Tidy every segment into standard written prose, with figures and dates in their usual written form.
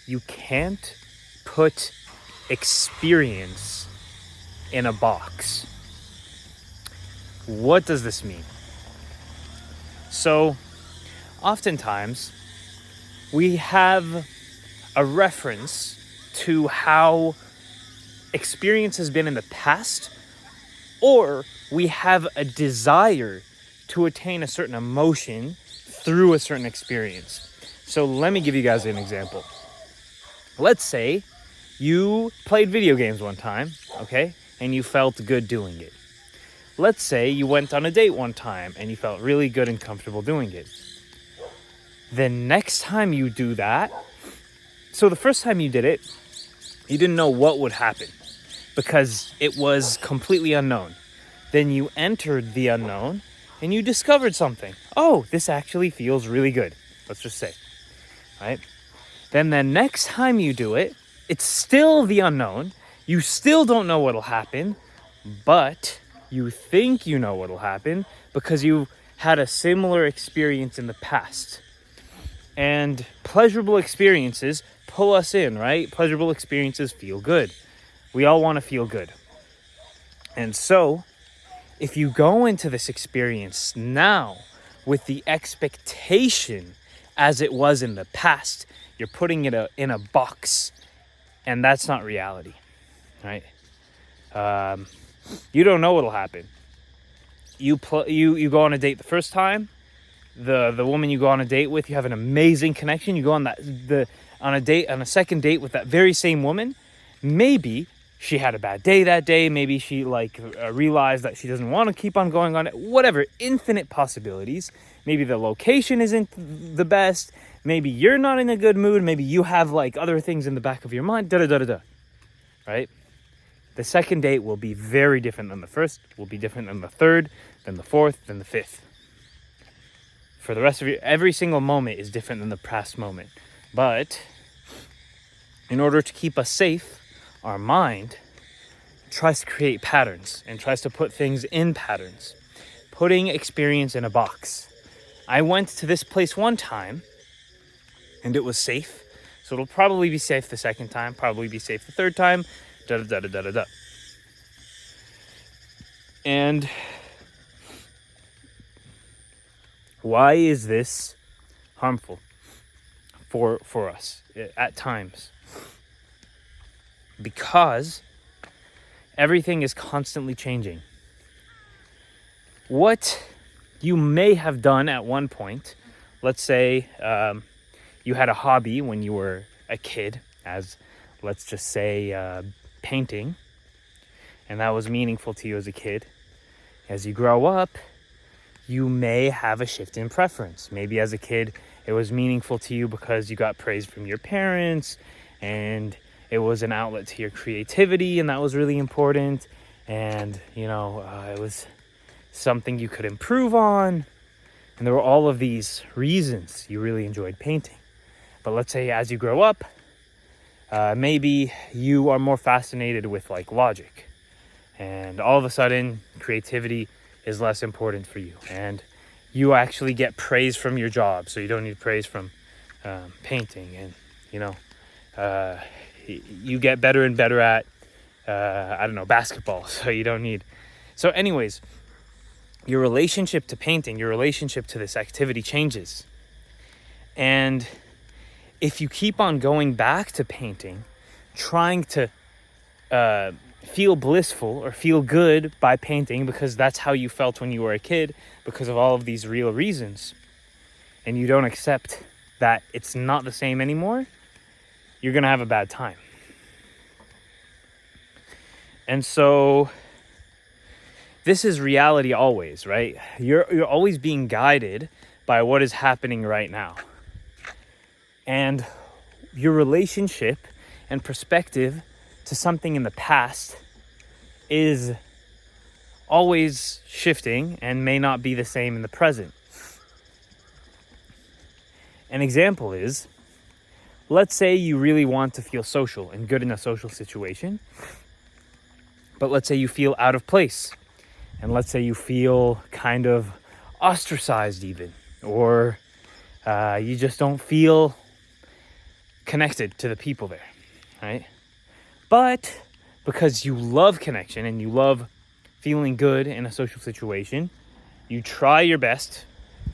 you can't put experience in a box. What does this mean? So, oftentimes, we have a reference to how experience has been in the past, or we have a desire to attain a certain emotion through a certain experience. So let me give you guys an example. Let's say you played video games one time, okay, and you felt good doing it. Let's say you went on a date one time and you felt really good and comfortable doing it. The next time you do that, so the first time you did it, you didn't know what would happen because it was completely unknown. Then you entered the unknown and you discovered something. Oh, this actually feels really good. Let's just say, right? Then the next time you do it, it's still the unknown. You still don't know what'll happen, but you think you know what'll happen because you had a similar experience in the past. And pleasurable experiences pull us in, right? Pleasurable experiences feel good. We all want to feel good. And so, if you go into this experience now with the expectation as it was in the past, you're putting it in a box, and that's not reality, right? You don't know what'll happen. You go on a date the first time. The woman you go on a date with, you have an amazing connection. You go on on a second date with that very same woman. Maybe she had a bad day that day. Maybe she realized that she doesn't want to keep on going on it. Whatever, infinite possibilities. Maybe the location isn't the best. Maybe you're not in a good mood. Maybe you have other things in the back of your mind. Right? The second date will be very different than the first. Will be different than the third, than the fourth, than the fifth. For the rest of every single moment is different than the past moment. But in order to keep us safe, our mind tries to create patterns and tries to put things in patterns, putting experience in a box. I went to this place one time and it was safe. So it'll probably be safe the second time, probably be safe the third time, And why is this harmful for us at times? Because everything is constantly changing. What you may have done at one point, let's say you had a hobby when you were a kid, as let's just say painting, and that was meaningful to you as a kid. As you grow up, you may have a shift in preference. Maybe as a kid, it was meaningful to you because you got praise from your parents and it was an outlet to your creativity, and that was really important. And, it was something you could improve on. And there were all of these reasons you really enjoyed painting. But let's say as you grow up, maybe you are more fascinated with logic. And all of a sudden, creativity is less important for you. And you actually get praise from your job. So you don't need praise from painting. And, you get better and better at, basketball. So you don't need. So anyways, your relationship to painting, your relationship to this activity changes. And if you keep on going back to painting, trying to feel blissful or feel good by painting because that's how you felt when you were a kid because of all of these real reasons, and you don't accept that it's not the same anymore, you're going to have a bad time. And so this is reality always, right? You're always being guided by what is happening right now. And your relationship and perspective to something in the past is always shifting and may not be the same in the present. An example is, let's say you really want to feel social and good in a social situation, but let's say you feel out of place, and let's say you feel kind of ostracized even, or you just don't feel connected to the people there, right? But because you love connection and you love feeling good in a social situation, you try your best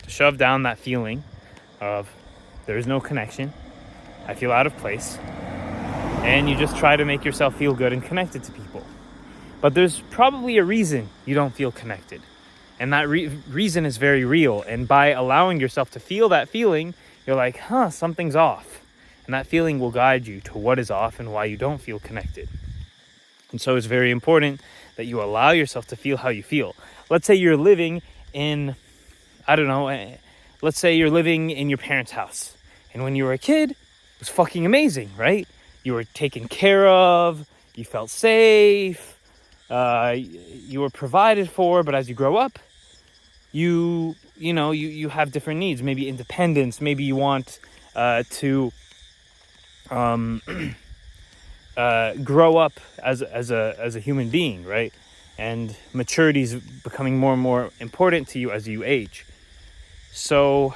to shove down that feeling of there's no connection, I feel out of place, and you just try to make yourself feel good and connected to people. But there's probably a reason you don't feel connected, and that reason is very real. And by allowing yourself to feel that feeling, you're like, something's off. And that feeling will guide you to what is off and why you don't feel connected. And so it's very important that you allow yourself to feel how you feel. Let's say you're living in, let's say you're living in your parents' house. And when you were a kid, it was fucking amazing, right? You were taken care of, you felt safe, you were provided for. But as you grow up, you have different needs. Maybe independence, maybe you want to grow up as a human being, right? And maturity is becoming more and more important to you as you age. So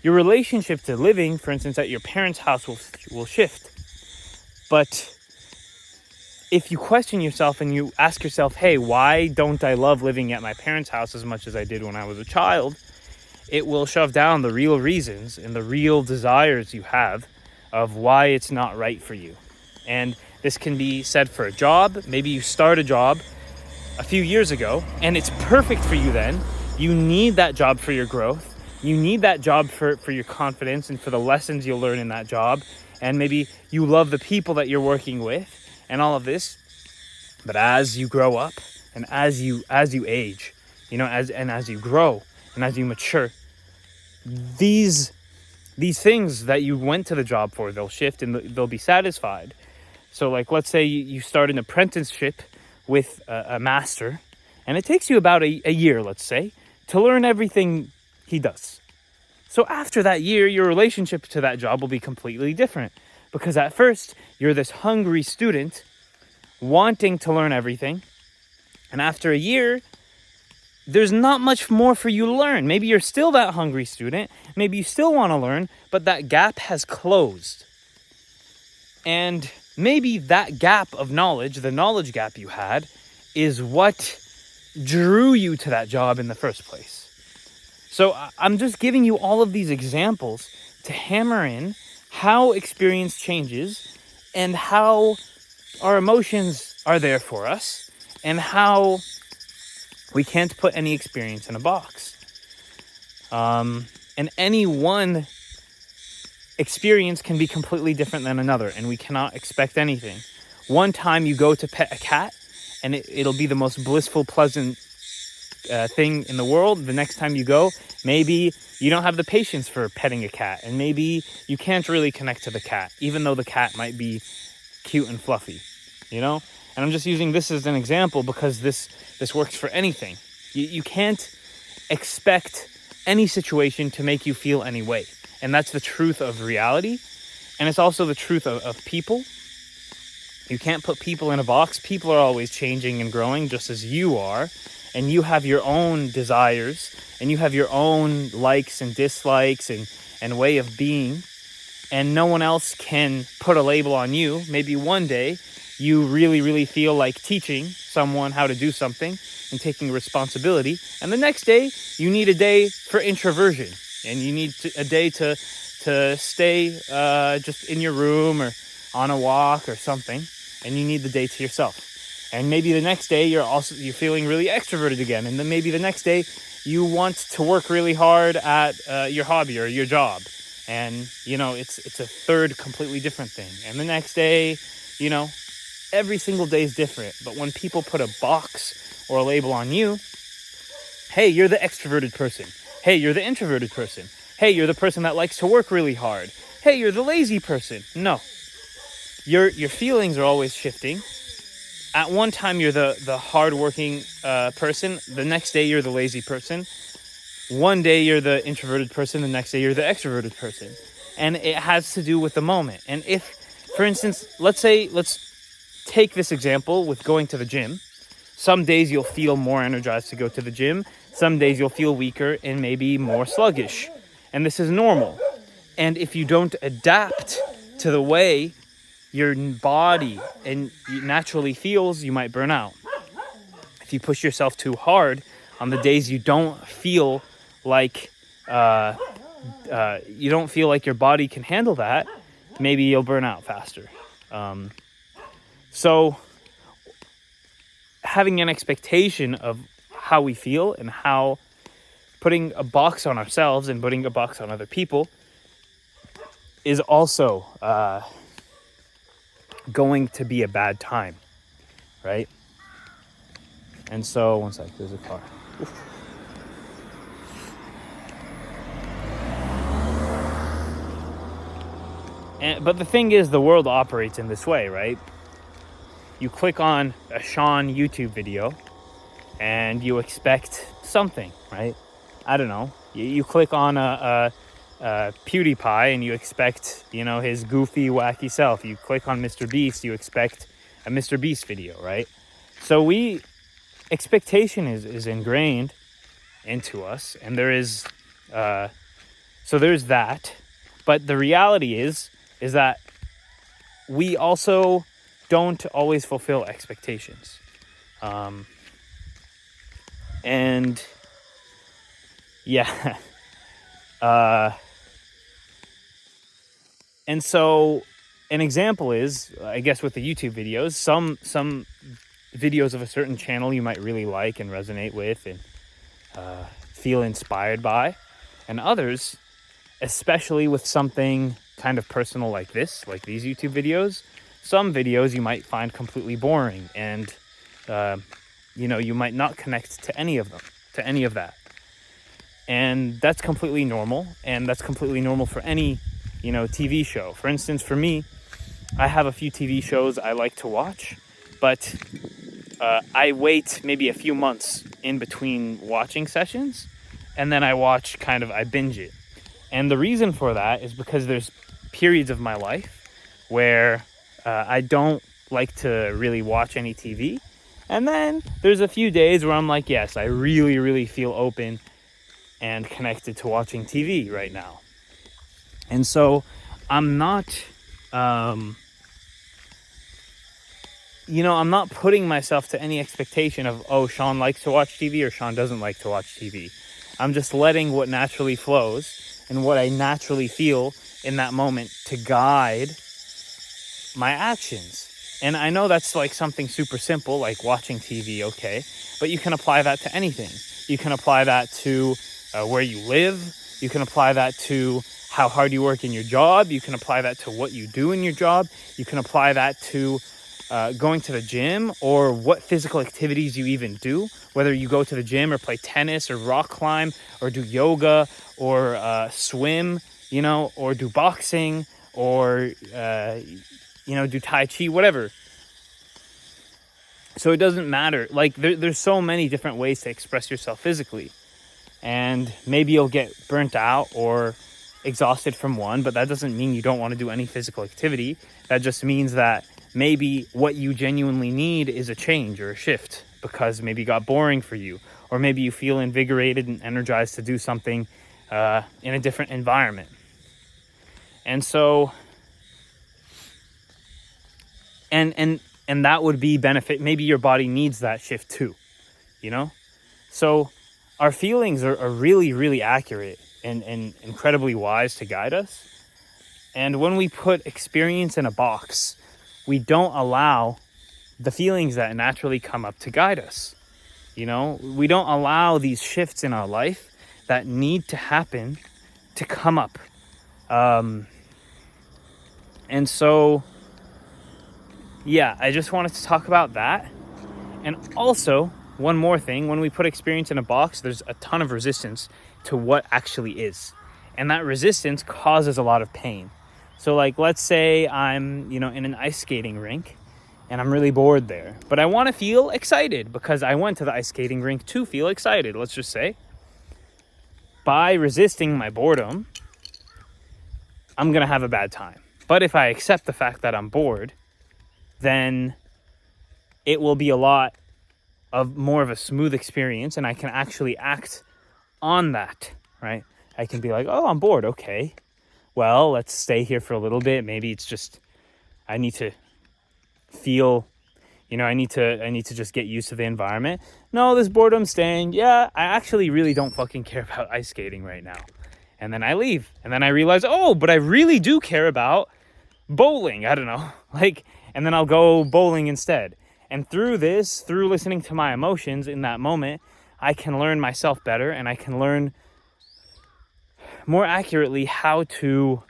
your relationship to living, for instance, at your parents' house will shift. But if you question yourself and you ask yourself, hey, why don't I love living at my parents' house as much as I did when I was a child? It will shove down the real reasons and the real desires you have of why it's not right for you. And this can be said for a job. Maybe you start a job a few years ago and it's perfect for you then. You need that job for your growth. You need that job for your confidence and for the lessons you'll learn in that job. And maybe you love the people that you're working with and all of this. But as you grow up and as you age, as you grow and as you mature, these things that you went to the job for, they'll shift and they'll be satisfied. So like, let's say you start an apprenticeship with a master, and it takes you about a year, let's say, to learn everything he does. So after that year, your relationship to that job will be completely different, because at first you're this hungry student wanting to learn everything, and after a year, there's not much more for you to learn. Maybe you're still that hungry student, maybe you still want to learn, but that gap has closed. And maybe that gap of knowledge, the knowledge gap you had, is what drew you to that job in the first place. So I'm just giving you all of these examples to hammer in how experience changes and how our emotions are there for us and how we can't put any experience in a box. And any one experience can be completely different than another, and we cannot expect anything. One time you go to pet a cat, and it'll be the most blissful, pleasant thing in the world. The next time you go, maybe you don't have the patience for petting a cat, and maybe you can't really connect to the cat, even though the cat might be cute and fluffy, And I'm just using this as an example because this works for anything. You can't expect any situation to make you feel any way. And that's the truth of reality. And it's also the truth of people. You can't put people in a box. People are always changing and growing just as you are. And you have your own desires. And you have your own likes and dislikes and way of being. And no one else can put a label on you. Maybe one day you really, really feel like teaching someone how to do something and taking responsibility. And the next day, you need a day for introversion. And you need a day to stay just in your room or on a walk or something. And you need the day to yourself. And maybe the next day, you're feeling really extroverted again. And then maybe the next day, you want to work really hard at your hobby or your job. And, it's a third completely different thing. And the next day, every single day is different. But when people put a box or a label on you, hey, you're the extroverted person. Hey, you're the introverted person. Hey, you're the person that likes to work really hard. Hey, you're the lazy person. No. Your feelings are always shifting. At one time, you're the hardworking person. The next day, you're the lazy person. One day, you're the introverted person. The next day, you're the extroverted person. And it has to do with the moment. And if, for instance, let's take this example with going to the gym. Some days you'll feel more energized to go to the gym. Some days you'll feel weaker and maybe more sluggish. And this is normal. And if you don't adapt to the way your body and naturally feels, you might burn out. If you push yourself too hard on the days you don't feel like your body can handle that, maybe you'll burn out faster. So having an expectation of how we feel and how putting a box on ourselves and putting a box on other people is also going to be a bad time, right? And so, one sec, there's a car. Oof. But the thing is, the world operates in this way, right? You click on a Sean YouTube video and you expect something, right? I don't know. You click on a PewDiePie and you expect, his goofy, wacky self. You click on Mr. Beast, you expect a Mr. Beast video, right? So expectation is ingrained into us, and there's that. But the reality is that we also don't always fulfill expectations. And yeah. And so an example is, I guess, with the YouTube videos, some videos of a certain channel you might really like and resonate with and feel inspired by, and others, especially with something kind of personal like this, like these YouTube videos, some videos you might find completely boring, and you might not connect to any of that. And that's completely normal, and that's completely normal for any TV show. For instance, for me, I have a few TV shows I like to watch, but I wait maybe a few months in between watching sessions, and then I binge it. And the reason for that is because there's periods of my life where I don't like to really watch any TV. And then there's a few days where I'm like, yes, I really, really feel open and connected to watching TV right now. And so I'm not, I'm not putting myself to any expectation of, oh, Sean likes to watch TV or Sean doesn't like to watch TV. I'm just letting what naturally flows and what I naturally feel in that moment to guide my actions. And I know that's like something super simple, like watching TV, okay? But you can apply that to anything. You can apply that to where you live. You can apply that to how hard you work in your job. You can apply that to what you do in your job. You can apply that to going to the gym, or what physical activities you even do, whether you go to the gym or play tennis or rock climb or do yoga or swim, or do boxing or, do Tai Chi, whatever. So it doesn't matter. Like there's so many different ways to express yourself physically, and maybe you'll get burnt out or exhausted from one, but that doesn't mean you don't want to do any physical activity. That just means that maybe what you genuinely need is a change or a shift, because maybe it got boring for you, or maybe you feel invigorated and energized to do something in a different environment. And so, and that would be benefit. Maybe your body needs that shift too, So our feelings are really, really accurate and incredibly wise to guide us. And when we put experience in a box, we don't allow the feelings that naturally come up to guide us. We don't allow these shifts in our life that need to happen to come up. And so, yeah, I just wanted to talk about that. And also, one more thing, when we put experience in a box, there's a ton of resistance to what actually is. And that resistance causes a lot of pain. So let's say I'm, in an ice skating rink and I'm really bored there, but I want to feel excited because I went to the ice skating rink to feel excited, let's just say. By resisting my boredom, I'm going to have a bad time. But if I accept the fact that I'm bored, then it will be a lot of more of a smooth experience, and I can actually act on that, right? I can be like, oh, I'm bored. Okay. well, let's stay here for a little bit. Maybe it's just I need to feel, I need to just get used to the environment. No, this boredom's staying. Yeah, I actually really don't fucking care about ice skating right now. And then I leave. And then I realize, oh, but I really do care about bowling. I don't know. And then I'll go bowling instead. And through listening to my emotions in that moment, I can learn myself better, and I can learn more accurately how to,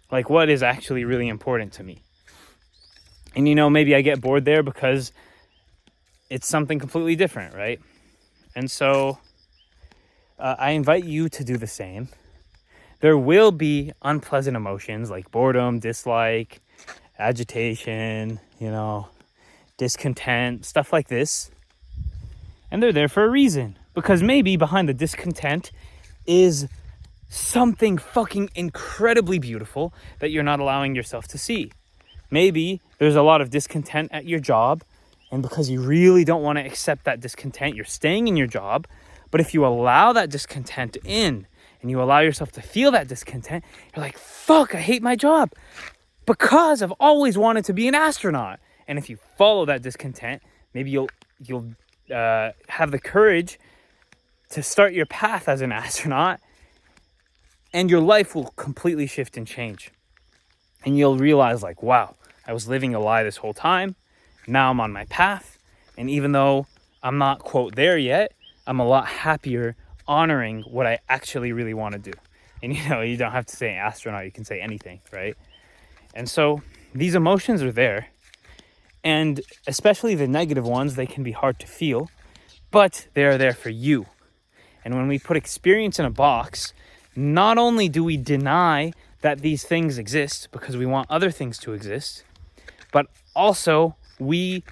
what is actually really important to me. And, maybe I get bored there because it's something completely different, right? And so I invite you to do the same. There will be unpleasant emotions like boredom, dislike, agitation, discontent, stuff like this. And they're there for a reason. Because maybe behind the discontent is something fucking incredibly beautiful that you're not allowing yourself to see. Maybe there's a lot of discontent at your job, and because you really don't want to accept that discontent, you're staying in your job. But if you allow that discontent in, and you allow yourself to feel that discontent, you're like, fuck, I hate my job because I've always wanted to be an astronaut. And if you follow that discontent, maybe you'll have the courage to start your path as an astronaut, and your life will completely shift and change. And you'll realize, wow, I was living a lie this whole time. Now I'm on my path. And even though I'm not, quote, there yet, I'm a lot happier honoring what I actually really want to do. And, you don't have to say astronaut. You can say anything, right? And so these emotions are there. And especially the negative ones, they can be hard to feel, but they're there for you. And when we put experience in a box, not only do we deny that these things exist because we want other things to exist, but also we,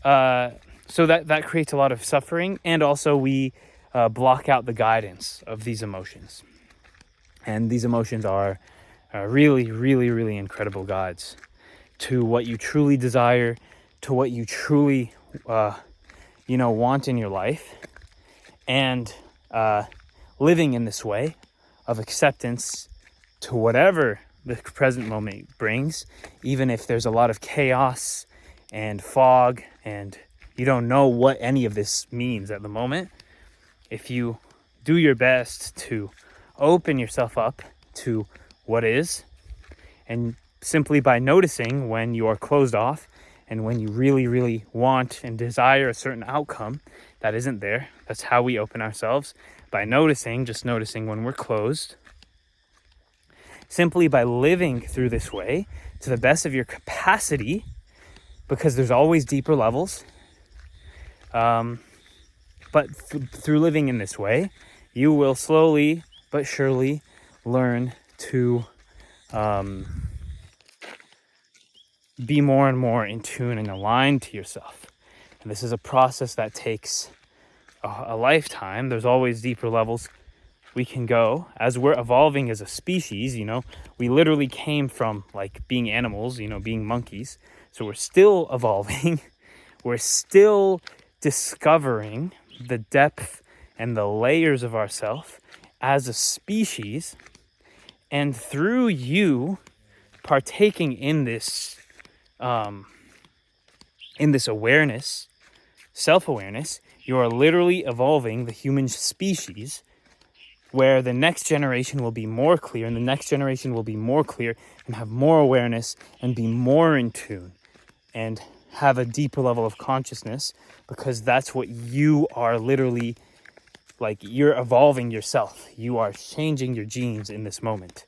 so that creates a lot of suffering, and also we block out the guidance of these emotions. And these emotions are really, really, really incredible guides to what you truly desire, to what you truly, want in your life. And living in this way of acceptance to whatever the present moment brings, even if there's a lot of chaos and fog and you don't know what any of this means at the moment, if you do your best to open yourself up to what is, and simply by noticing when you are closed off and when you really, really want and desire a certain outcome that isn't there. That's how we open ourselves, by just noticing when we're closed. Simply by living through this way to the best of your capacity, because there's always deeper levels. But through living in this way, you will slowly but surely learn to be more and more in tune and aligned to yourself. And this is a process that takes a lifetime. There's always deeper levels we can go as we're evolving as a species. We literally came from being animals, being monkeys. So we're still evolving. We're still discovering the depth and the layers of ourself as a species. And through you partaking in this awareness, self-awareness, you are literally evolving the human species, where the next generation will be more clear, and the next generation will be more clear and have more awareness and be more in tune and have a deeper level of consciousness, because that's what you are literally, you're evolving yourself. You are changing your genes in this moment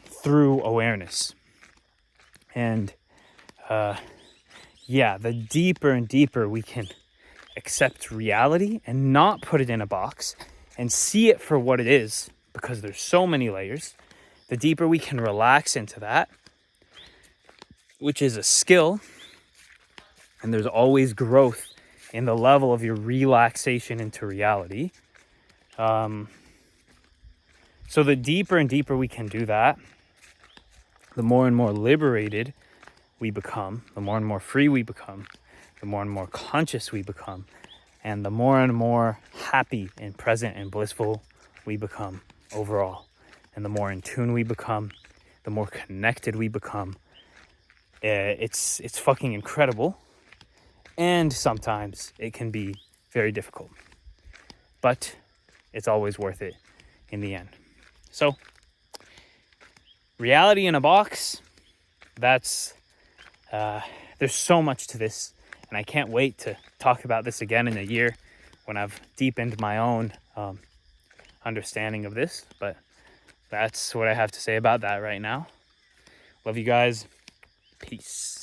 through awareness. And the deeper and deeper we can accept reality and not put it in a box and see it for what it is, because there's so many layers, the deeper we can relax into that, which is a skill. And there's always growth in the level of your relaxation into reality. So the deeper and deeper we can do that, the more and more liberated we become, the more and more free we become, the more and more conscious we become, and the more and more happy and present and blissful we become overall. and the more in tune we become, the more connected we become. It's fucking incredible. And sometimes it can be very difficult. But it's always worth it in the end. So, reality in a box, that's there's so much to this, and I can't wait to talk about this again in a year when I've deepened my own understanding of this. But that's what I have to say about that right now. Love you guys. Peace.